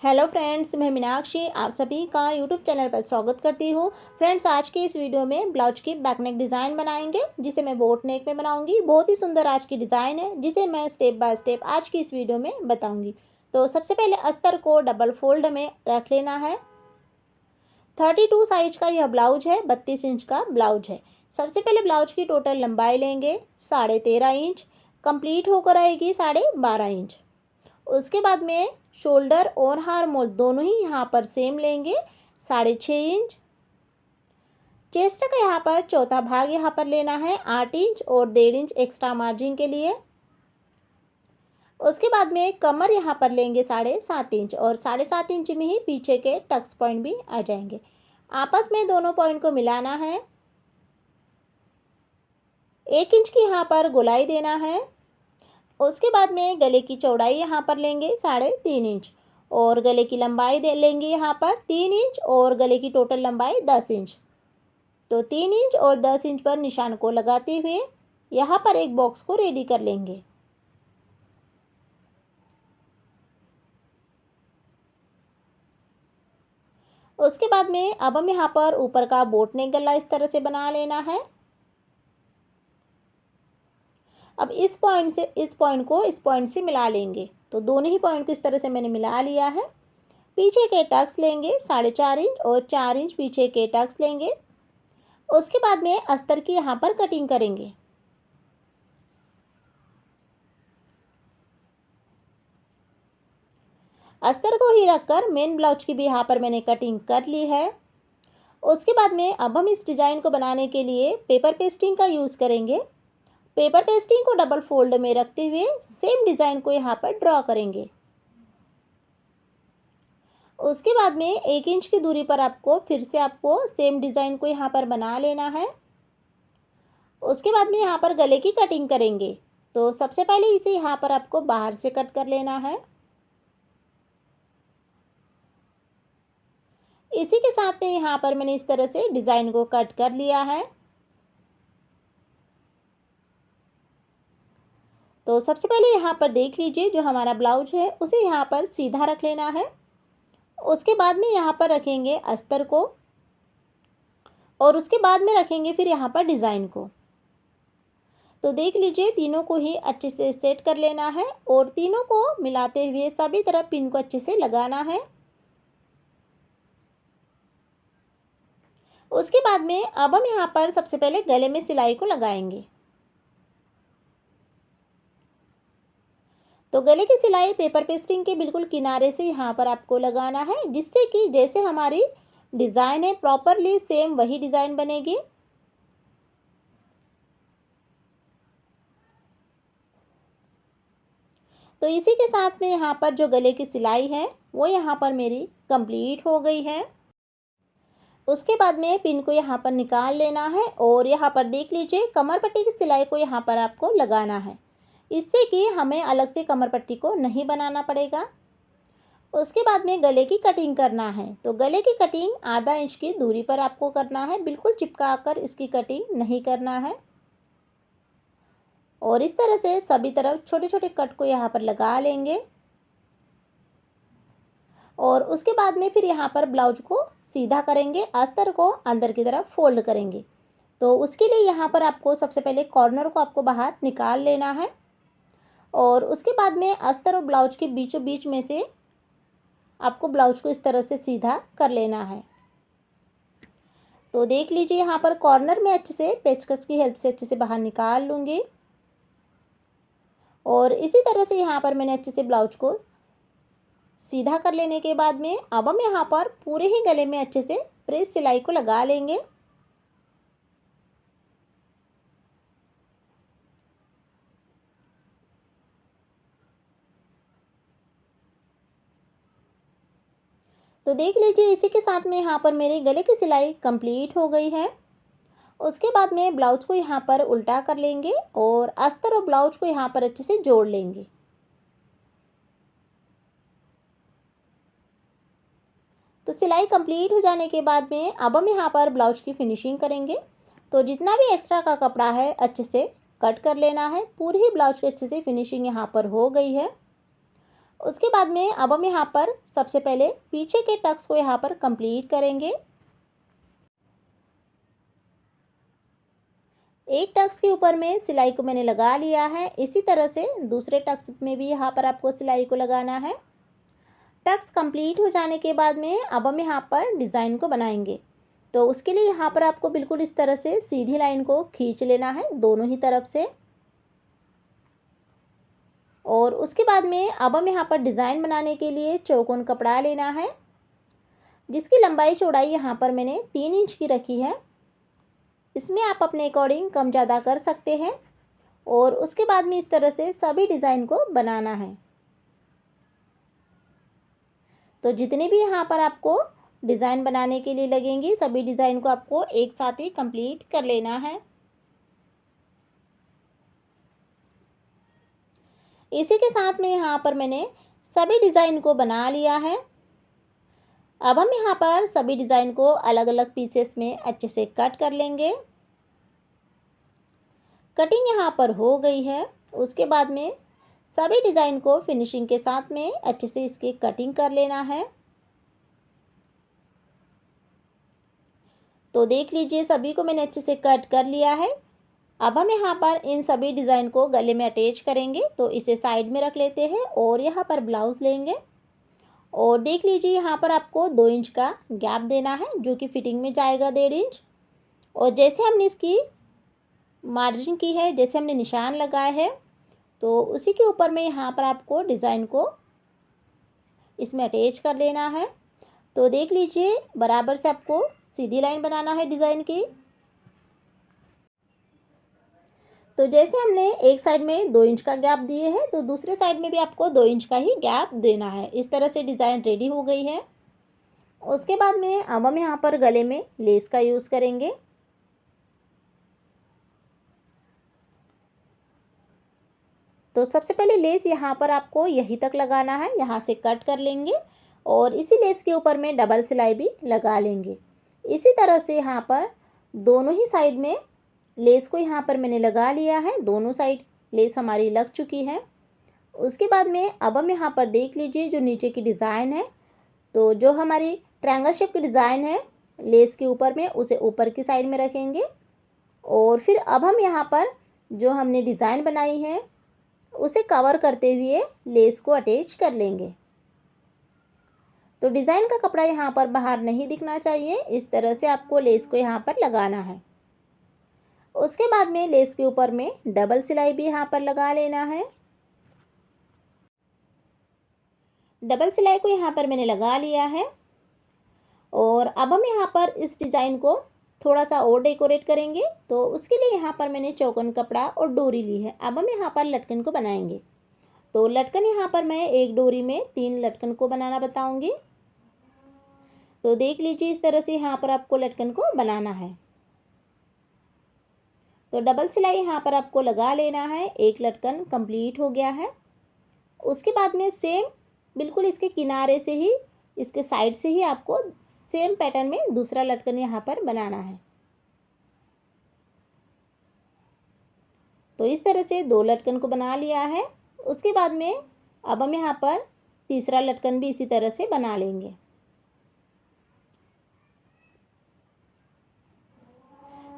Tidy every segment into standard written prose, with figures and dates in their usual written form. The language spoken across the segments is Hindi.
हेलो फ्रेंड्स, मैं मीनाक्षी आप सभी का यूट्यूब चैनल पर स्वागत करती हूँ। फ्रेंड्स, आज की इस वीडियो में ब्लाउज की बैक नेक डिज़ाइन बनाएंगे, जिसे मैं बोट नेक में बनाऊंगी। बहुत ही सुंदर आज की डिज़ाइन है, जिसे मैं स्टेप बाय स्टेप आज की इस वीडियो में बताऊंगी। तो सबसे पहले अस्तर को डबल फोल्ड में रख लेना है। 32 साइज का यह ब्लाउज है, 32 इंच का ब्लाउज है। सबसे पहले ब्लाउज की टोटल लंबाई लेंगे 13.5 इंच, कंप्लीट होकर आएगी 12.5 इंच। उसके बाद में शोल्डर और हार मोल दोनों ही यहाँ पर सेम लेंगे 6.5 इंच। चेस्ट का यहाँ पर चौथा भाग यहाँ पर लेना है 8 इंच और 1.5 इंच एक्स्ट्रा मार्जिन के लिए। उसके बाद में कमर यहाँ पर लेंगे 7.5 इंच और 7.5 इंच में ही पीछे के टक्स पॉइंट भी आ जाएंगे। आपस में दोनों पॉइंट को मिलाना है। 1 इंच की यहाँ पर गोलाई देना है। उसके बाद में गले की चौड़ाई यहाँ पर लेंगे 3.5 इंच और गले की लंबाई दे लेंगे यहाँ पर 3 इंच और गले की टोटल लंबाई 10 इंच। तो 3 इंच और 10 इंच पर निशान को लगाते हुए यहाँ पर एक बॉक्स को रेडी कर लेंगे। उसके बाद में अब हम यहाँ पर ऊपर का बोट नेक गला इस तरह से बना लेना है। अब इस पॉइंट को इस पॉइंट से मिला लेंगे। तो दोनों ही पॉइंट को इस तरह से मैंने मिला लिया है। पीछे के टक्स लेंगे 4.5 इंच और 4 इंच पीछे के टक्स लेंगे। उसके बाद में अस्तर की यहाँ पर कटिंग करेंगे। अस्तर को ही रखकर मेन ब्लाउज की भी यहाँ पर मैंने कटिंग कर ली है। उसके बाद में अब हम इस डिज़ाइन को बनाने के लिए पेपर पेस्टिंग का यूज़ करेंगे। पेपर पेस्टिंग को डबल फोल्ड में रखते हुए सेम डिज़ाइन को यहाँ पर ड्रॉ करेंगे। उसके बाद में 1 इंच की दूरी पर फिर से आपको सेम डिज़ाइन को यहाँ पर बना लेना है। उसके बाद में यहाँ पर गले की कटिंग करेंगे। तो सबसे पहले इसे यहाँ पर आपको बाहर से कट कर लेना है। इसी के साथ में यहाँ पर मैंने इस तरह से डिज़ाइन को कट कर लिया है। तो सबसे पहले यहाँ पर देख लीजिए, जो हमारा ब्लाउज है उसे यहाँ पर सीधा रख लेना है। उसके बाद में यहाँ पर रखेंगे अस्तर को और उसके बाद में रखेंगे फिर यहाँ पर डिज़ाइन को। तो देख लीजिए, तीनों को ही अच्छे से सेट कर लेना है और तीनों को मिलाते हुए सभी तरफ पिन को अच्छे से लगाना है। उसके बाद में अब हम यहाँ पर सबसे पहले गले में सिलाई को लगाएंगे। तो गले की सिलाई पेपर पेस्टिंग के बिल्कुल किनारे से यहाँ पर आपको लगाना है, जिससे कि जैसे हमारी डिज़ाइन है प्रॉपरली सेम वही डिज़ाइन बनेगी। तो इसी के साथ में यहाँ पर जो गले की सिलाई है वो यहाँ पर मेरी कंप्लीट हो गई है। उसके बाद में पिन को यहाँ पर निकाल लेना है और यहाँ पर देख लीजिए, कमर पट्टी की सिलाई को यहाँ पर आपको लगाना है, इससे कि हमें अलग से कमर पट्टी को नहीं बनाना पड़ेगा। उसके बाद में गले की कटिंग करना है। तो गले की कटिंग आधा इंच की दूरी पर आपको करना है, बिल्कुल चिपका कर इसकी कटिंग नहीं करना है। और इस तरह से सभी तरफ छोटे छोटे कट को यहाँ पर लगा लेंगे और उसके बाद में फिर यहाँ पर ब्लाउज को सीधा करेंगे, अस्तर को अंदर की तरफ फोल्ड करेंगे। तो उसके लिए यहाँ पर आपको सबसे पहले कॉर्नर को आपको बाहर निकाल लेना है और उसके बाद में अस्तर और ब्लाउज के बीचों बीच में से आपको ब्लाउज को इस तरह से सीधा कर लेना है। तो देख लीजिए, यहाँ पर कॉर्नर में अच्छे से पेचकस की हेल्प से अच्छे से बाहर निकाल लूँगी और इसी तरह से यहाँ पर मैंने अच्छे से ब्लाउज को सीधा कर लेने के बाद में अब हम यहाँ पर पूरे ही गले में अच्छे से प्रेस सिलाई को लगा लेंगे। तो देख लीजिए, इसी के साथ में यहाँ पर मेरे गले की सिलाई कंप्लीट हो गई है। उसके बाद में ब्लाउज को यहाँ पर उल्टा कर लेंगे और अस्तर और ब्लाउज को यहाँ पर अच्छे से जोड़ लेंगे। तो सिलाई कंप्लीट हो जाने के बाद में अब हम यहाँ पर ब्लाउज की फिनिशिंग करेंगे। तो जितना भी एक्स्ट्रा का कपड़ा है अच्छे से कट कर लेना है। पूरी ही ब्लाउज की अच्छे से फिनिशिंग यहाँ पर हो गई है। उसके बाद में अब हम यहाँ पर सबसे पहले पीछे के टक्स को यहाँ पर कंप्लीट करेंगे। एक टक्स के ऊपर में सिलाई को मैंने लगा लिया है। इसी तरह से दूसरे टक्स में भी यहाँ पर आपको सिलाई को लगाना है। टक्स कंप्लीट हो जाने के बाद में अब हम यहाँ पर डिज़ाइन को बनाएंगे। तो उसके लिए यहाँ पर आपको बिल्कुल इस तरह से सीधी लाइन को खींच लेना है दोनों ही तरफ से। और उसके बाद में अब हम यहाँ पर डिज़ाइन बनाने के लिए चौकोन कपड़ा लेना है, जिसकी लंबाई चौड़ाई यहाँ पर मैंने 3 इंच की रखी है। इसमें आप अपने अकॉर्डिंग कम ज़्यादा कर सकते हैं। और उसके बाद में इस तरह से सभी डिज़ाइन को बनाना है। तो जितने भी यहाँ पर आपको डिज़ाइन बनाने के लिए लगेंगी सभी डिज़ाइन को आपको एक साथ ही कंप्लीट कर लेना है। इसी के साथ में यहाँ पर मैंने सभी डिज़ाइन को बना लिया है। अब हम यहाँ पर सभी डिज़ाइन को अलग अलग पीसेस में अच्छे से कट कर लेंगे। कटिंग यहाँ पर हो गई है। उसके बाद में सभी डिज़ाइन को फिनिशिंग के साथ में अच्छे से इसकी कटिंग कर लेना है। तो देख लीजिए सभी को मैंने अच्छे से कट कर लिया है। अब हम यहाँ पर इन सभी डिज़ाइन को गले में अटैच करेंगे। तो इसे साइड में रख लेते हैं और यहाँ पर ब्लाउज़ लेंगे। और देख लीजिए यहाँ पर आपको 2 इंच का गैप देना है, जो कि फिटिंग में जाएगा 1.5 इंच। और जैसे हमने इसकी मार्जिन की है, जैसे हमने निशान लगाए हैं, तो उसी के ऊपर में यहाँ पर आपको डिज़ाइन को इसमें अटैच कर लेना है। तो देख लीजिए बराबर से आपको सीधी लाइन बनाना है डिज़ाइन की। तो जैसे हमने एक साइड में 2 इंच का गैप दिए हैं, तो दूसरे साइड में भी आपको 2 इंच का ही गैप देना है। इस तरह से डिज़ाइन रेडी हो गई है। उसके बाद में अब हम यहाँ पर गले में लेस का यूज़ करेंगे। तो सबसे पहले लेस यहाँ पर आपको यहीं तक लगाना है, यहाँ से कट कर लेंगे और इसी लेस के ऊपर में डबल सिलाई भी लगा लेंगे। इसी तरह से यहाँ पर दोनों ही साइड में लेस को यहाँ पर मैंने लगा लिया है। दोनों साइड लेस हमारी लग चुकी है। उसके बाद में अब हम यहाँ पर देख लीजिए जो नीचे की डिज़ाइन है, तो जो हमारी ट्रायंगल शेप की डिज़ाइन है लेस के ऊपर में, उसे ऊपर की साइड में रखेंगे। और फिर अब हम यहाँ पर जो हमने डिज़ाइन बनाई है उसे कवर करते हुए लेस को अटैच कर लेंगे। तो डिज़ाइन का कपड़ा यहाँ पर बाहर नहीं दिखना चाहिए। इस तरह से आपको लेस को यहाँ पर लगाना है। उसके बाद में लेस के ऊपर में डबल सिलाई भी यहाँ पर लगा लेना है। डबल सिलाई को यहाँ पर मैंने लगा लिया है। और अब हम यहाँ पर इस डिज़ाइन को थोड़ा सा और डेकोरेट करेंगे। तो उसके लिए यहाँ पर मैंने चौकोन कपड़ा और डोरी ली है। अब हम यहाँ पर लटकन को बनाएंगे। तो लटकन यहाँ पर मैं एक डोरी में 3 लटकन को बनाना बताऊंगी। तो देख लीजिए इस तरह से यहाँ पर आपको लटकन को बनाना है। तो डबल सिलाई यहाँ पर आपको लगा लेना है। एक लटकन कंप्लीट हो गया है। उसके बाद में सेम बिल्कुल इसके किनारे से ही, इसके साइड से ही आपको सेम पैटर्न में दूसरा लटकन यहाँ पर बनाना है। तो इस तरह से 2 लटकन को बना लिया है। उसके बाद में अब हम यहाँ पर तीसरा लटकन भी इसी तरह से बना लेंगे।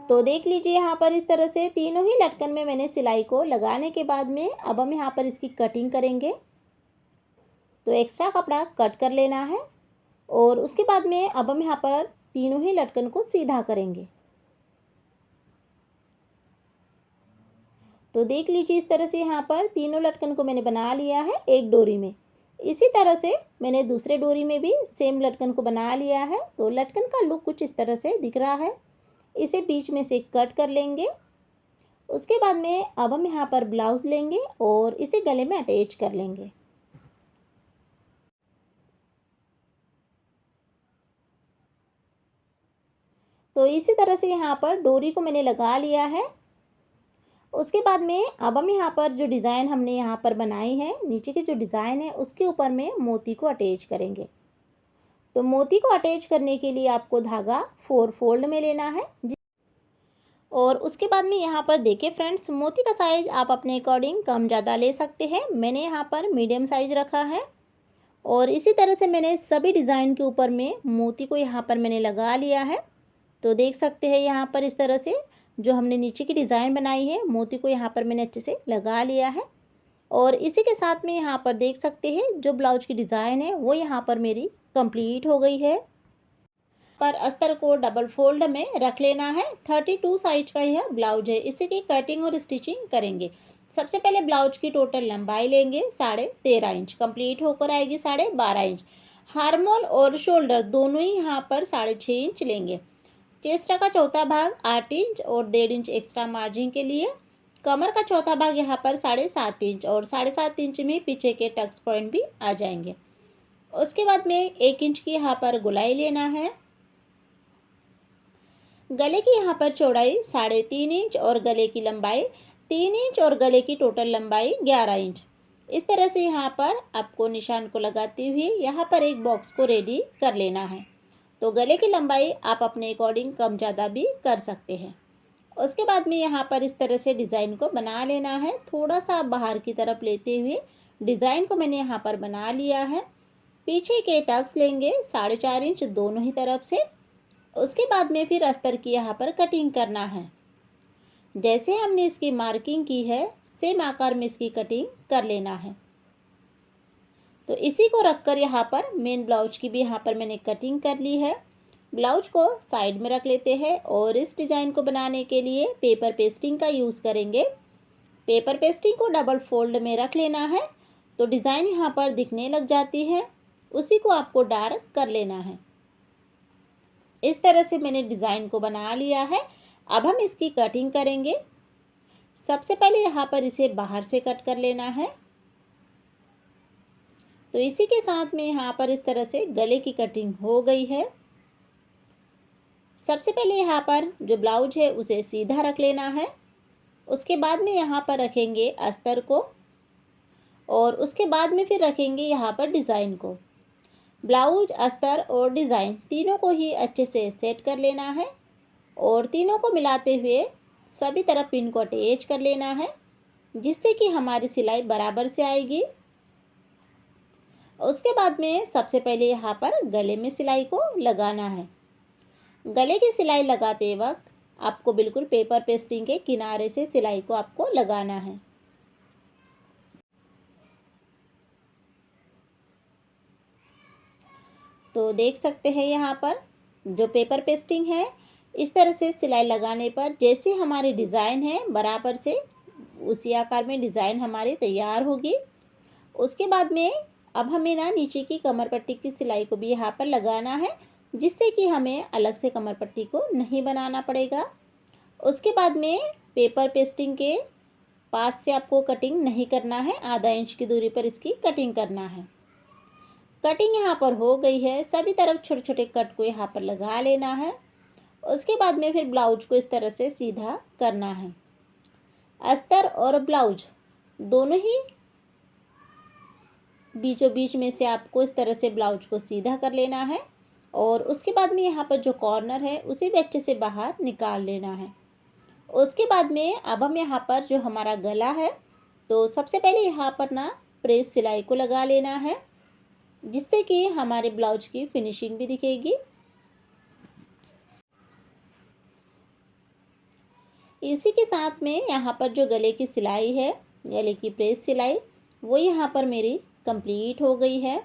तो देख लीजिए यहाँ पर इस तरह से तीनों ही लटकन में मैंने सिलाई को लगाने के बाद में अब हम यहाँ पर इसकी कटिंग करेंगे। तो एक्स्ट्रा कपड़ा कट कर लेना है और उसके बाद में अब हम यहाँ पर तीनों ही लटकन को सीधा करेंगे। तो देख लीजिए इस तरह से यहाँ पर तीनों लटकन को मैंने बना लिया है एक डोरी में। इसी तरह से मैंने दूसरे डोरी में भी सेम लटकन को बना लिया है। तो लटकन का लुक कुछ इस तरह से दिख रहा है। इसे बीच में से कट कर लेंगे। उसके बाद में अब हम यहाँ पर ब्लाउज़ लेंगे और इसे गले में अटैच कर लेंगे। तो इसी तरह से यहाँ पर डोरी को मैंने लगा लिया है। उसके बाद में अब हम यहाँ पर जो डिज़ाइन हमने यहाँ पर बनाई है, नीचे की जो डिज़ाइन है उसके ऊपर में मोती को अटैच करेंगे। तो मोती को अटैच करने के लिए आपको धागा 4 फोल्ड में लेना है। और उसके बाद में यहाँ पर देखिए फ्रेंड्स, मोती का साइज़ आप अपने अकॉर्डिंग कम ज़्यादा ले सकते हैं। मैंने यहाँ पर मीडियम साइज़ रखा है और इसी तरह से मैंने सभी डिज़ाइन के ऊपर में मोती को यहाँ पर मैंने लगा लिया है। तो देख सकते हैं यहाँ पर इस तरह से जो हमने नीचे की डिज़ाइन बनाई है, मोती को यहाँ पर मैंने अच्छे से लगा लिया है। और इसी के साथ में यहाँ पर देख सकते हैं जो ब्लाउज की डिज़ाइन है वो यहाँ पर मेरी कंप्लीट हो गई है। पर अस्तर को डबल फोल्ड में रख लेना है। 32 साइज का यह ब्लाउज है। इसी की कटिंग और स्टिचिंग करेंगे। सबसे पहले ब्लाउज की टोटल लंबाई लेंगे 13.5 इंच, कंप्लीट होकर आएगी 12.5 इंच। हार्मोल और शोल्डर दोनों ही यहाँ पर 6.5 इंच लेंगे। चेस्ट का चौथा भाग 8 इंच और 1.5 इंच एक्स्ट्रा मार्जिन के लिए। कमर का चौथा भाग यहाँ पर 7.5 इंच और 7.5 इंच में पीछे के टक्स पॉइंट भी आ जाएंगे। उसके बाद में 1 इंच की यहाँ पर गोलाई लेना है। गले की यहाँ पर चौड़ाई 3.5 इंच और गले की लंबाई 3 इंच और गले की टोटल लंबाई 11 इंच। इस तरह से यहाँ पर आपको निशान को लगाते हुए यहाँ पर एक बॉक्स को रेडी कर लेना है। तो गले की लंबाई आप अपने अकॉर्डिंग कम ज़्यादा भी कर सकते हैं। उसके बाद में यहाँ पर इस तरह से डिज़ाइन को बना लेना है। थोड़ा सा बाहर की तरफ लेते हुए डिज़ाइन को मैंने यहाँ पर बना लिया है। पीछे के टक्स लेंगे 4.5 इंच दोनों ही तरफ से। उसके बाद में फिर अस्तर की यहाँ पर कटिंग करना है। जैसे हमने इसकी मार्किंग की है सेम आकार में इसकी कटिंग कर लेना है। तो इसी को रखकर यहाँ पर मेन ब्लाउज की भी यहाँ पर मैंने कटिंग कर ली है। ब्लाउज को साइड में रख लेते हैं और इस डिज़ाइन को बनाने के लिए पेपर पेस्टिंग का यूज़ करेंगे। पेपर पेस्टिंग को डबल फोल्ड में रख लेना है तो डिज़ाइन यहाँ पर दिखने लग जाती है। उसी को आपको डार्क कर लेना है। इस तरह से मैंने डिज़ाइन को बना लिया है। अब हम इसकी कटिंग करेंगे। सबसे पहले यहाँ पर इसे बाहर से कट कर लेना है। तो इसी के साथ में यहाँ पर इस तरह से गले की कटिंग हो गई है। सबसे पहले यहाँ पर जो ब्लाउज है उसे सीधा रख लेना है। उसके बाद में यहाँ पर रखेंगे अस्तर को और उसके बाद में फिर रखेंगे यहाँ पर डिज़ाइन को। ब्लाउज, अस्तर और डिज़ाइन तीनों को ही अच्छे से सेट कर लेना है और तीनों को मिलाते हुए सभी तरफ पिन को अटैच कर लेना है जिससे कि हमारी सिलाई बराबर से आएगी। उसके बाद में सबसे पहले यहाँ पर गले में सिलाई को लगाना है। गले की सिलाई लगाते वक्त आपको बिल्कुल पेपर पेस्टिंग के किनारे से सिलाई को आपको लगाना है। तो देख सकते हैं यहाँ पर जो पेपर पेस्टिंग है, इस तरह से सिलाई लगाने पर जैसे हमारी डिज़ाइन है बराबर से उसी आकार में डिज़ाइन हमारी तैयार होगी। उसके बाद में अब हमें ना नीचे की कमर पट्टी की सिलाई को भी यहाँ पर लगाना है जिससे कि हमें अलग से कमर पट्टी को नहीं बनाना पड़ेगा। उसके बाद में पेपर पेस्टिंग के पास से आपको कटिंग नहीं करना है, आधा इंच की दूरी पर इसकी कटिंग करना है। कटिंग यहाँ पर हो गई है। सभी तरफ छोटे छोटे कट को यहाँ पर लगा लेना है। उसके बाद में फिर ब्लाउज को इस तरह से सीधा करना है। अस्तर और ब्लाउज दोनों ही बीचों बीच में से आपको इस तरह से ब्लाउज को सीधा कर लेना है और उसके बाद में यहाँ पर जो कॉर्नर है उसे भी अच्छे से बाहर निकाल लेना है। उसके बाद में अब हम यहाँ पर जो हमारा गला है तो सबसे पहले यहाँ पर ना प्रेस सिलाई को लगा लेना है जिससे कि हमारे ब्लाउज की फिनिशिंग भी दिखेगी। इसी के साथ में यहाँ पर जो गले की सिलाई है, गले की प्रेस सिलाई, वो यहाँ पर मेरी कंप्लीट हो गई है।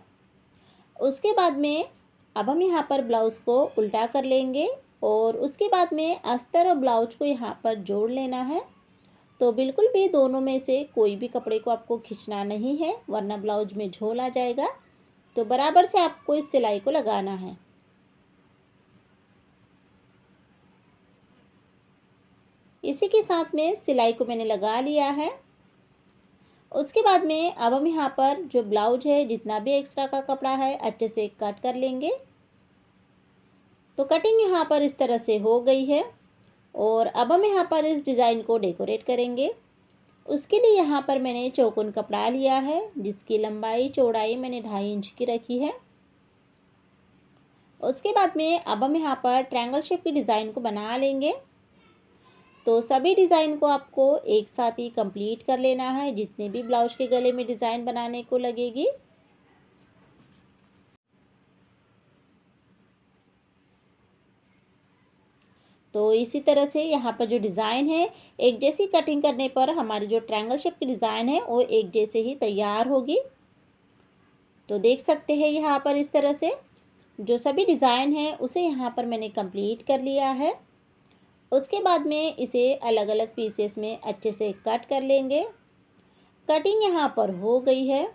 उसके बाद में अब हम यहाँ पर ब्लाउज़ को उल्टा कर लेंगे और उसके बाद में अस्तर और ब्लाउज को यहाँ पर जोड़ लेना है। तो बिल्कुल भी दोनों में से कोई भी कपड़े को आपको खींचना नहीं है वरना ब्लाउज में झोल आ जाएगा। तो बराबर से आपको इस सिलाई को लगाना है। इसी के साथ में सिलाई को मैंने लगा लिया है। उसके बाद में अब हम यहाँ पर जो ब्लाउज है जितना भी एक्स्ट्रा का कपड़ा है अच्छे से कट कर लेंगे। तो कटिंग यहाँ पर इस तरह से हो गई है और अब हम यहाँ पर इस डिज़ाइन को डेकोरेट करेंगे। उसके लिए यहाँ पर मैंने चौकोन कपड़ा लिया है जिसकी लंबाई चौड़ाई मैंने 2.5 इंच की रखी है। उसके बाद में अब हम यहाँ पर ट्रायंगल शेप की डिज़ाइन को बना लेंगे। तो सभी डिज़ाइन को आपको एक साथ ही कंप्लीट कर लेना है, जितने भी ब्लाउज के गले में डिज़ाइन बनाने को लगेगी। तो इसी तरह से यहाँ पर जो डिज़ाइन है, एक जैसी कटिंग करने पर हमारी जो ट्रायंगल शेप की डिज़ाइन है वो एक जैसे ही तैयार होगी। तो देख सकते हैं यहाँ पर इस तरह से जो सभी डिज़ाइन है उसे यहाँ पर मैंने कंप्लीट कर लिया है। उसके बाद में इसे अलग अलग पीसेस में अच्छे से कट कर लेंगे। कटिंग यहाँ पर हो गई है।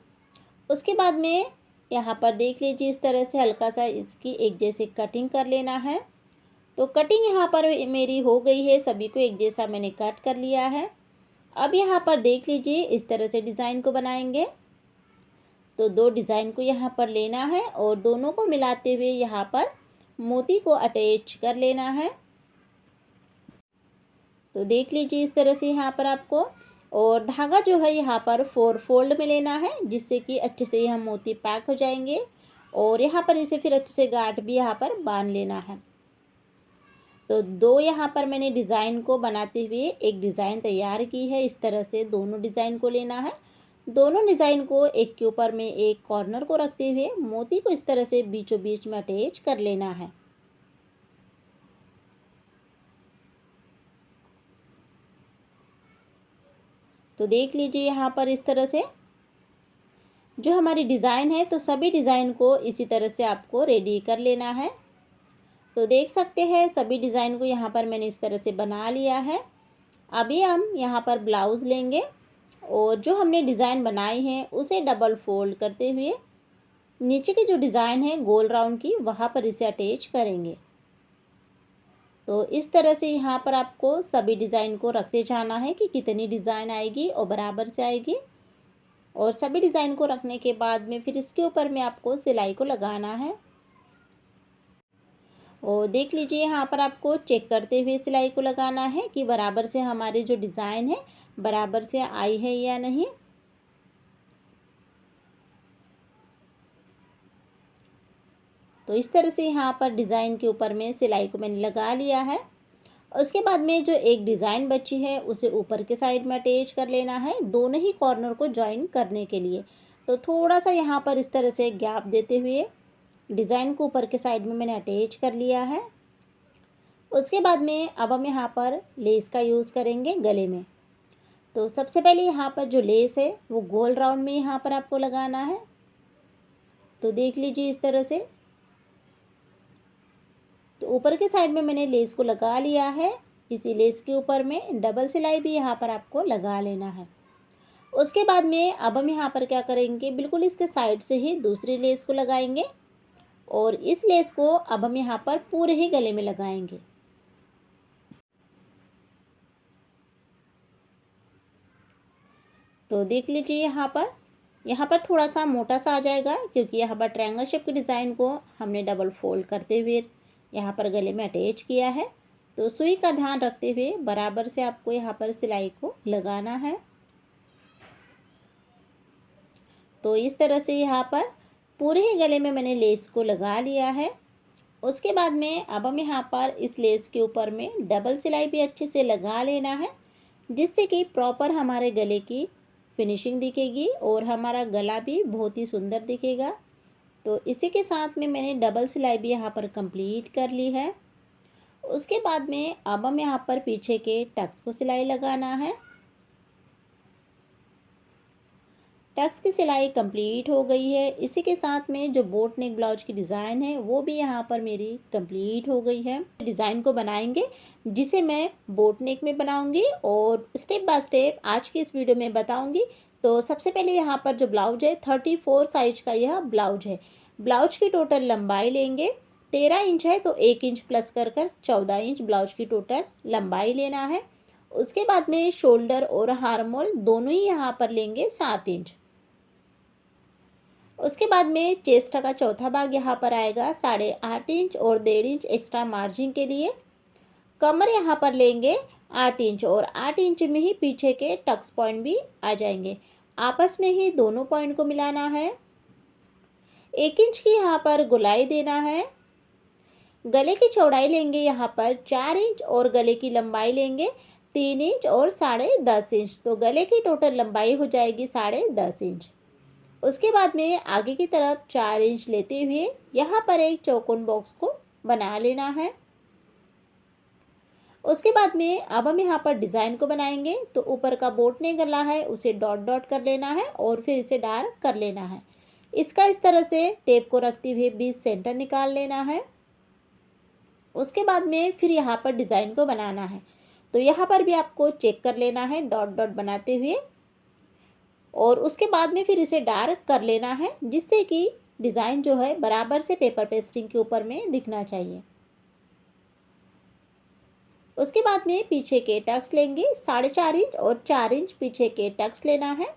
उसके बाद में यहाँ पर देख लीजिए इस तरह से हल्का सा इसकी एक जैसे कटिंग कर लेना है। तो कटिंग यहाँ पर मेरी हो गई है, सभी को एक जैसा मैंने कट कर लिया है। अब यहाँ पर देख लीजिए इस तरह से डिज़ाइन को बनाएंगे। तो दो डिज़ाइन को यहाँ पर लेना है और दोनों को मिलाते हुए यहाँ पर मोती को अटैच कर लेना है। तो देख लीजिए इस तरह से यहाँ पर आपको, और धागा जो है यहाँ पर 4 फोल्ड में लेना है, जिससे कि अच्छे से यहाँ मोती पैक हो जाएंगे। और यहाँ पर इसे फिर अच्छे से गांठ भी यहाँ पर बांध लेना है। तो दो यहाँ पर मैंने डिज़ाइन को बनाते हुए एक डिज़ाइन तैयार की है। इस तरह से दोनों डिज़ाइन को लेना है। दोनों डिज़ाइन को एक के ऊपर में एक कॉर्नर को रखते हुए मोती को इस तरह से बीचों बीच में अटैच कर लेना है। तो देख लीजिए यहाँ पर इस तरह से जो हमारी डिज़ाइन है, तो सभी डिज़ाइन को इसी तरह से आपको रेडी कर लेना है। तो देख सकते हैं सभी डिज़ाइन को यहाँ पर मैंने इस तरह से बना लिया है। अभी हम यहाँ पर ब्लाउज़ लेंगे और जो हमने डिज़ाइन बनाई है उसे डबल फोल्ड करते हुए नीचे की जो डिज़ाइन है गोल राउंड की, वहाँ पर इसे अटैच करेंगे। तो इस तरह से यहाँ पर आपको सभी डिज़ाइन को रखते जाना है कि कितनी डिज़ाइन आएगी और बराबर से आएगी। और सभी डिज़ाइन को रखने के बाद में फिर इसके ऊपर में आपको सिलाई को लगाना है। और देख लीजिए यहाँ पर आपको चेक करते हुए सिलाई को लगाना है कि बराबर से हमारी जो डिज़ाइन है बराबर से आई है या नहीं। तो इस तरह से यहाँ पर डिज़ाइन के ऊपर में सिलाई को मैंने लगा लिया है। उसके बाद में जो एक डिज़ाइन बची है उसे ऊपर के साइड में अटैच कर लेना है, दोनों ही कॉर्नर को जॉइन करने के लिए। तो थोड़ा सा यहाँ पर इस तरह से गैप देते हुए डिज़ाइन को ऊपर के साइड में मैंने अटैच कर लिया है। उसके बाद में अब हम यहाँ पर लेस का यूज़ करेंगे गले में। तो सबसे पहले यहाँ पर जो लेस है वो गोल राउंड में यहाँ पर आपको लगाना है। तो देख लीजिए इस तरह से, तो ऊपर के साइड में मैंने लेस को लगा लिया है। इसी लेस के ऊपर में डबल सिलाई भी यहाँ पर आपको लगा लेना है। उसके बाद में अब हम यहाँ पर क्या करेंगे, बिल्कुल इसके साइड से ही दूसरी लेस को लगाएंगे और इस लेस को अब हम यहाँ पर पूरे ही गले में लगाएंगे। तो देख लीजिए यहाँ पर थोड़ा सा मोटा सा आ जाएगा, क्योंकि यहाँ पर ट्रायंगल शेप की डिज़ाइन को हमने डबल फोल्ड करते हुए यहाँ पर गले में अटैच किया है। तो सुई का ध्यान रखते हुए बराबर से आपको यहाँ पर सिलाई को लगाना है। तो इस तरह से यहाँ पर पूरे ही गले में मैंने लेस को लगा लिया है। उसके बाद में अब हम यहाँ पर इस लेस के ऊपर में डबल सिलाई भी अच्छे से लगा लेना है, जिससे कि प्रॉपर हमारे गले की फिनिशिंग दिखेगी और हमारा गला भी बहुत ही सुंदर दिखेगा। तो इसी के साथ में मैंने डबल सिलाई भी यहाँ पर कंप्लीट कर ली है। उसके बाद में अब हम यहाँ पर पीछे के टक्स को सिलाई लगाना है। टक्स की सिलाई कंप्लीट हो गई है। इसी के साथ में जो बोट नेक ब्लाउज की डिज़ाइन है वो भी यहाँ पर मेरी कंप्लीट हो गई है। डिज़ाइन को बनाएंगे जिसे मैं बोट नेक में बनाऊंगी और स्टेप बाय स्टेप आज की इस वीडियो में बताऊंगी। तो सबसे पहले यहाँ पर जो ब्लाउज है 34 साइज का यह ब्लाउज है। ब्लाउज की टोटल लंबाई लेंगे, 13 इंच है तो 1 इंच प्लस कर 14 इंच ब्लाउज की टोटल लंबाई लेना है। उसके बाद में शोल्डर और हार्मोल दोनों ही यहाँ पर लेंगे 7 इंच। उसके बाद में चेस्ट का चौथा भाग यहाँ पर आएगा 8.5 इंच और 1.5 इंच एक्स्ट्रा मार्जिन के लिए। कमर यहाँ पर लेंगे 8 इंच और 8 इंच में ही पीछे के टक्स पॉइंट भी आ जाएंगे। आपस में ही दोनों पॉइंट को मिलाना है। 1 इंच की यहाँ पर गोलाई देना है। गले की चौड़ाई लेंगे यहाँ पर 4 इंच और गले की लंबाई लेंगे 3 इंच और 10.5 इंच। तो गले की टोटल लंबाई हो जाएगी 10.5 इंच। उसके बाद में आगे की तरफ 4 इंच लेते हुए यहाँ पर एक चौकोन बॉक्स को बना लेना है। उसके बाद में अब हम यहाँ पर डिज़ाइन को बनाएंगे। तो ऊपर का बोट नेक गला है उसे डॉट डॉट कर लेना है और फिर इसे डार्क कर लेना है। इसका इस तरह से टेप को रखते हुए बीच सेंटर निकाल लेना है। उसके बाद में फिर यहाँ पर डिज़ाइन को बनाना है। तो यहाँ पर भी आपको चेक कर लेना है डॉट डॉट बनाते हुए, और उसके बाद में फिर इसे डार्क कर लेना है, जिससे कि डिज़ाइन जो है बराबर से पेपर पेस्टिंग के ऊपर में दिखना चाहिए। उसके बाद में पीछे के टक्स लेंगे 4.5 इंच और 4 इंच पीछे के टक्स लेना है।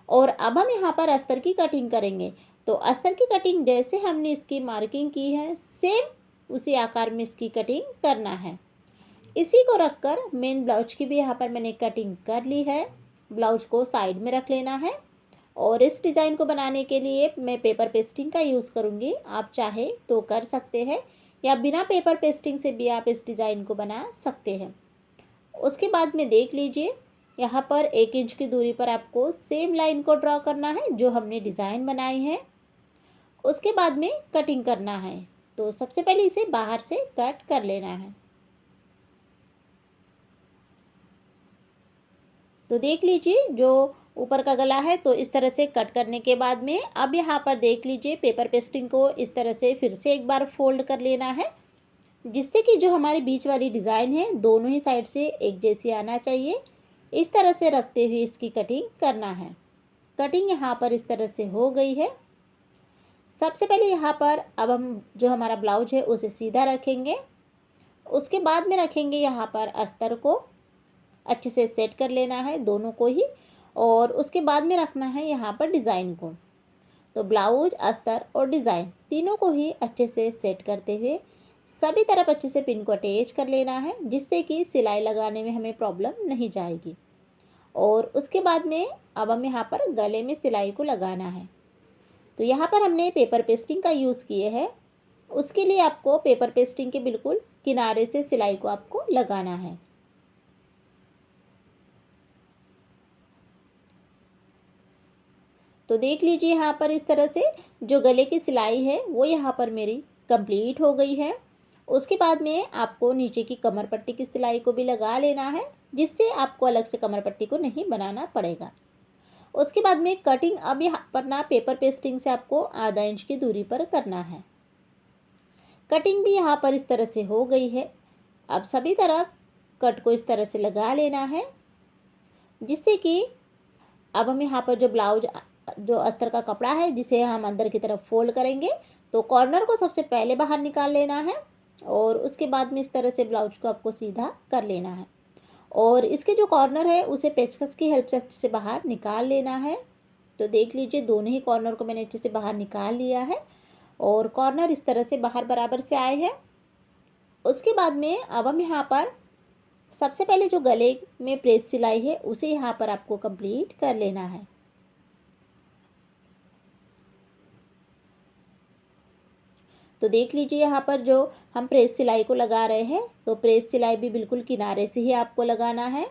और अब हम यहाँ पर अस्तर की कटिंग करेंगे। तो अस्तर की कटिंग जैसे हमने इसकी मार्किंग की है सेम उसी आकार में इसकी कटिंग करना है। इसी को रखकर मेन ब्लाउज की भी यहाँ पर मैंने कटिंग कर ली है। ब्लाउज को साइड में रख लेना है। और इस डिज़ाइन को बनाने के लिए मैं पेपर पेस्टिंग का यूज़ करूँगी। आप चाहे तो कर सकते हैं या बिना पेपर पेस्टिंग से भी आप इस डिज़ाइन को बना सकते हैं। उसके बाद में देख लीजिए यहाँ पर 1 इंच की दूरी पर आपको सेम लाइन को ड्रॉ करना है जो हमने डिज़ाइन बनाई है। उसके बाद में कटिंग करना है। तो सबसे पहले इसे बाहर से कट कर लेना है। तो देख लीजिए जो ऊपर का गला है तो इस तरह से कट करने के बाद में अब यहाँ पर देख लीजिए पेपर पेस्टिंग को इस तरह से फिर से एक बार फोल्ड कर लेना है, जिससे कि जो हमारे बीच वाली डिज़ाइन है दोनों ही साइड से एक जैसी आना चाहिए। इस तरह से रखते हुए इसकी कटिंग करना है। कटिंग यहाँ पर इस तरह से हो गई है। सबसे पहले यहाँ पर अब हम जो हमारा ब्लाउज है उसे सीधा रखेंगे। उसके बाद में रखेंगे यहाँ पर अस्तर को अच्छे से सेट कर लेना है दोनों को ही, और उसके बाद में रखना है यहाँ पर डिज़ाइन को। तो ब्लाउज, अस्तर और डिज़ाइन तीनों को ही अच्छे से सेट करते हुए सभी तरफ अच्छे से पिन को अटैच कर लेना है, जिससे कि सिलाई लगाने में हमें प्रॉब्लम नहीं जाएगी। और उसके बाद में अब हम यहाँ पर गले में सिलाई को लगाना है। तो यहाँ पर हमने पेपर पेस्टिंग का यूज़ किए है। उसके लिए आपको पेपर पेस्टिंग के बिल्कुल किनारे से सिलाई को आपको लगाना है। तो देख लीजिए यहाँ पर इस तरह से जो गले की सिलाई है वो यहाँ पर मेरी कंप्लीट हो गई है। उसके बाद में आपको नीचे की कमर पट्टी की सिलाई को भी लगा लेना है, जिससे आपको अलग से कमर पट्टी को नहीं बनाना पड़ेगा। उसके बाद में कटिंग अब यहाँ पर ना पेपर पेस्टिंग से आपको आधा इंच की दूरी पर करना है। कटिंग भी यहाँ पर इस तरह से हो गई है। अब सभी तरफ कट को इस तरह से लगा लेना है, जिससे कि अब हम यहाँ पर जो ब्लाउज जो अस्तर का कपड़ा है जिसे हम अंदर की तरफ फोल्ड करेंगे, तो कॉर्नर को सबसे पहले बाहर निकाल लेना है और उसके बाद में इस तरह से ब्लाउज को आपको सीधा कर लेना है। और इसके जो कॉर्नर है उसे पेचकस की हेल्प से अच्छे से बाहर निकाल लेना है। तो देख लीजिए दोनों ही कॉर्नर को मैंने अच्छे से बाहर निकाल लिया है और कॉर्नर इस तरह से बाहर बराबर से आए हैं। उसके बाद में अब हम यहाँ पर सबसे पहले जो गले में प्रेस सिलाई है उसे यहाँ पर आपको कंप्लीट कर लेना है। तो देख लीजिए यहाँ पर जो हम प्रेस सिलाई को लगा रहे हैं, तो प्रेस सिलाई भी बिल्कुल किनारे से ही आपको लगाना है।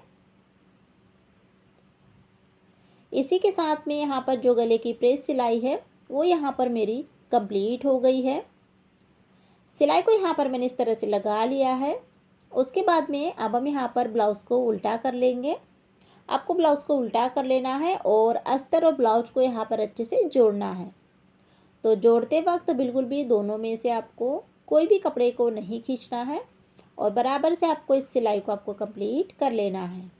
इसी के साथ में यहाँ पर जो गले की प्रेस सिलाई है वो यहाँ पर मेरी कंप्लीट हो गई है। सिलाई को यहाँ पर मैंने इस तरह से लगा लिया है। उसके बाद में अब हम यहाँ पर ब्लाउज़ को उल्टा कर लेंगे। आपको ब्लाउज़ को उल्टा कर लेना है और अस्तर और ब्लाउज को यहाँ पर अच्छे से जोड़ना है। तो जोड़ते वक्त बिल्कुल भी दोनों में से आपको कोई भी कपड़े को नहीं खींचना है और बराबर से आपको इस सिलाई को आपको कंप्लीट कर लेना है।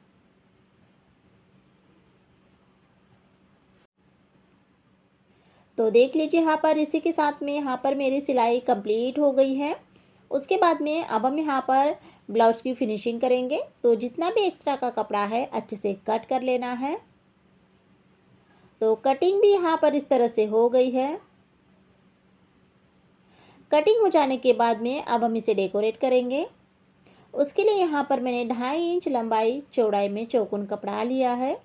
तो देख लीजिए यहाँ पर इसी के साथ में यहाँ पर मेरी सिलाई कंप्लीट हो गई है। उसके बाद में अब हम यहाँ पर ब्लाउज की फिनिशिंग करेंगे। तो जितना भी एक्स्ट्रा का कपड़ा है अच्छे से कट कर लेना है। तो कटिंग भी यहाँ पर इस तरह से हो गई है। कटिंग हो जाने के बाद में अब हम इसे डेकोरेट करेंगे। उसके लिए यहाँ पर मैंने 2.5 इंच लंबाई चौड़ाई में चौकोन कपड़ा लिया है,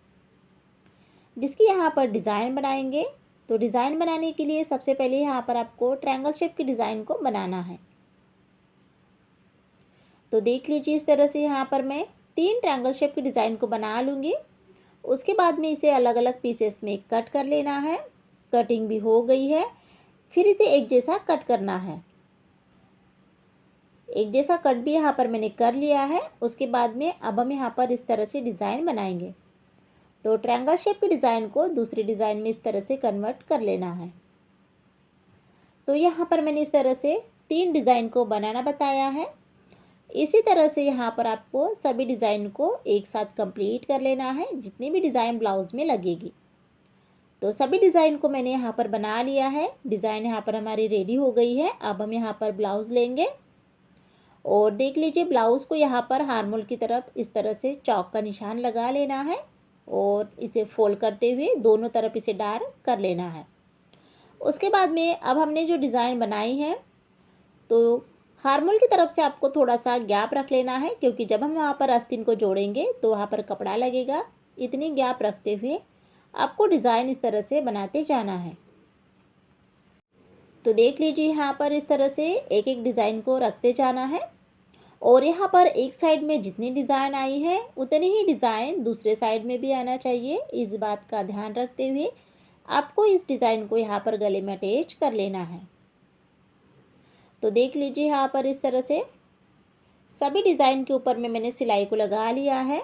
जिसकी यहाँ पर डिज़ाइन बनाएंगे। तो डिज़ाइन बनाने के लिए सबसे पहले यहाँ पर आपको ट्रायंगल शेप की डिज़ाइन को बनाना है। तो देख लीजिए इस तरह से यहाँ पर मैं 3 ट्रायंगल शेप की डिज़ाइन को बना लूँगी। उसके बाद में इसे अलग अलग पीसेस में कट कर लेना है। कटिंग भी हो गई है। फिर इसे एक जैसा कट करना है। एक जैसा कट भी यहाँ पर मैंने कर लिया है। उसके बाद में अब हम यहाँ पर इस तरह से डिज़ाइन बनाएंगे। तो ट्रायंगल शेप की डिज़ाइन को दूसरी डिज़ाइन में इस तरह से कन्वर्ट कर लेना है। तो यहाँ पर मैंने इस तरह से 3 डिज़ाइन को बनाना बताया है। इसी तरह से यहाँ पर आपको सभी डिज़ाइन को एक साथ कंप्लीट कर लेना है, जितनी भी डिज़ाइन ब्लाउज़ में लगेगी। तो सभी डिज़ाइन को मैंने यहाँ पर बना लिया है। डिज़ाइन यहाँ पर हमारी रेडी हो गई है। अब हम यहाँ पर ब्लाउज़ लेंगे और देख लीजिए ब्लाउज़ को यहाँ पर हार्मोल की तरफ इस तरह से चौक का निशान लगा लेना है और इसे फोल्ड करते हुए दोनों तरफ इसे डार्क कर लेना है। उसके बाद में अब हमने जो डिज़ाइन बनाई है तो हार्मोल की तरफ से आपको थोड़ा सा गैप रख लेना है, क्योंकि जब हम वहाँ पर आस्तीन को जोड़ेंगे तो वहाँ पर कपड़ा लगेगा। इतनी गैप रखते हुए आपको डिज़ाइन इस तरह से बनाते जाना है। तो देख लीजिए यहाँ पर इस तरह से एक एक डिज़ाइन को रखते जाना है और यहाँ पर एक साइड में जितनी डिज़ाइन आई है उतनी ही डिज़ाइन दूसरे साइड में भी आना चाहिए। इस बात का ध्यान रखते हुए आपको इस डिज़ाइन को यहाँ पर गले में अटैच कर लेना है। तो देख लीजिए यहाँ पर इस तरह से सभी डिज़ाइन के ऊपर में मैंने सिलाई को लगा लिया है।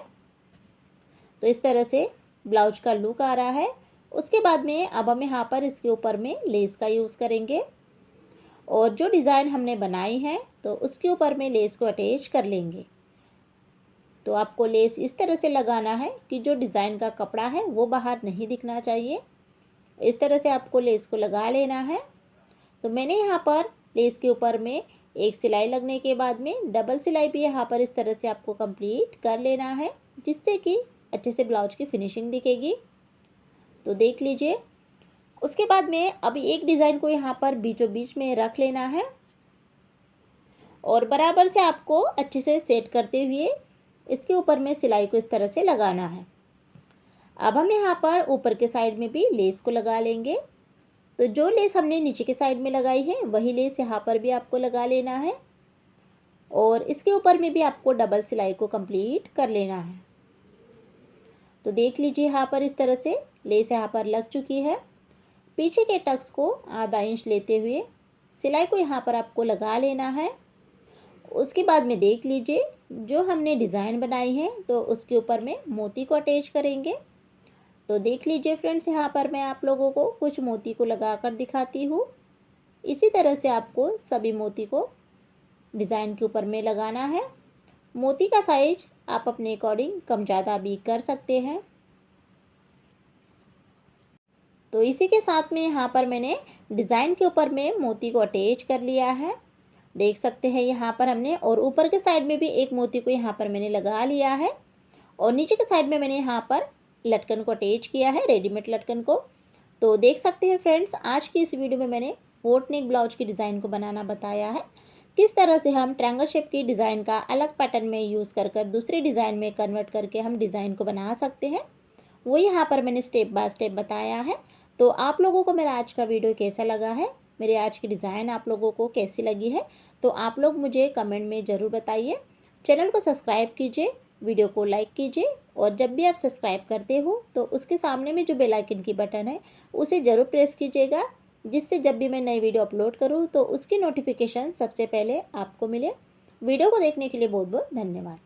तो इस तरह से ब्लाउज का लुक आ रहा है। उसके बाद में अब हम यहाँ पर इसके ऊपर में लेस का यूज़ करेंगे और जो डिज़ाइन हमने बनाई है तो उसके ऊपर में लेस को अटैच कर लेंगे। तो आपको लेस इस तरह से लगाना है कि जो डिज़ाइन का कपड़ा है वो बाहर नहीं दिखना चाहिए। इस तरह से आपको लेस को लगा लेना है। तो मैंने यहाँ पर लेस के ऊपर में एक सिलाई लगने के बाद में डबल सिलाई भी यहाँ पर इस तरह से आपको कंप्लीट कर लेना है, जिससे कि अच्छे से ब्लाउज की फिनिशिंग दिखेगी। तो देख लीजिए उसके बाद में अभी एक डिज़ाइन को यहाँ पर बीचों बीच में रख लेना है और बराबर से आपको अच्छे से सेट करते हुए इसके ऊपर में सिलाई को इस तरह से लगाना है। अब हम यहाँ पर ऊपर के साइड में भी लेस को लगा लेंगे। तो जो लेस हमने नीचे के साइड में लगाई है वही लेस यहाँ पर भी आपको लगा लेना है और इसके ऊपर में भी आपको डबल सिलाई को कंप्लीट कर लेना है। तो देख लीजिए यहाँ पर इस तरह से लेस यहाँ पर लग चुकी है। पीछे के टक्स को आधा इंच लेते हुए सिलाई को यहाँ पर आपको लगा लेना है। उसके बाद में देख लीजिए जो हमने डिज़ाइन बनाई है तो उसके ऊपर में मोती को अटैच करेंगे। तो देख लीजिए फ्रेंड्स यहाँ पर मैं आप लोगों को कुछ मोती को लगा कर दिखाती हूँ। इसी तरह से आपको सभी मोती को डिज़ाइन के ऊपर में लगाना है। मोती का साइज आप अपने अकॉर्डिंग कम ज़्यादा भी कर सकते हैं। तो इसी के साथ में यहाँ पर मैंने डिज़ाइन के ऊपर में मोती को अटैच कर लिया है। देख सकते हैं यहाँ पर हमने, और ऊपर के साइड में भी एक मोती को यहाँ पर मैंने लगा लिया है और नीचे के साइड में मैंने यहाँ पर लटकन को अटैच किया है, रेडीमेड लटकन को। तो देख सकते हैं फ्रेंड्स आज की इस वीडियो में मैंने बोट नेक ब्लाउज की डिज़ाइन को बनाना बताया है। किस तरह से हम ट्रायंगल शेप की डिज़ाइन का अलग पैटर्न में यूज़ कर दूसरी डिज़ाइन में कन्वर्ट करके हम डिज़ाइन को बना सकते हैं, वो यहाँ पर मैंने स्टेप बाय स्टेप बताया है। तो आप लोगों को मेरा आज का वीडियो कैसा लगा है, मेरे आज की डिज़ाइन आप लोगों को कैसी लगी है, तो आप लोग मुझे कमेंट में ज़रूर बताइए। चैनल को सब्सक्राइब कीजिए, वीडियो को लाइक कीजिए और जब भी आप सब्सक्राइब करते हो तो उसके सामने में जो बेल आइकन की बटन है उसे ज़रूर प्रेस कीजिएगा, जिससे जब भी मैं नई वीडियो अपलोड करूँ तो उसकी नोटिफिकेशन सबसे पहले आपको मिले। वीडियो को देखने के लिए बहुत बहुत धन्यवाद।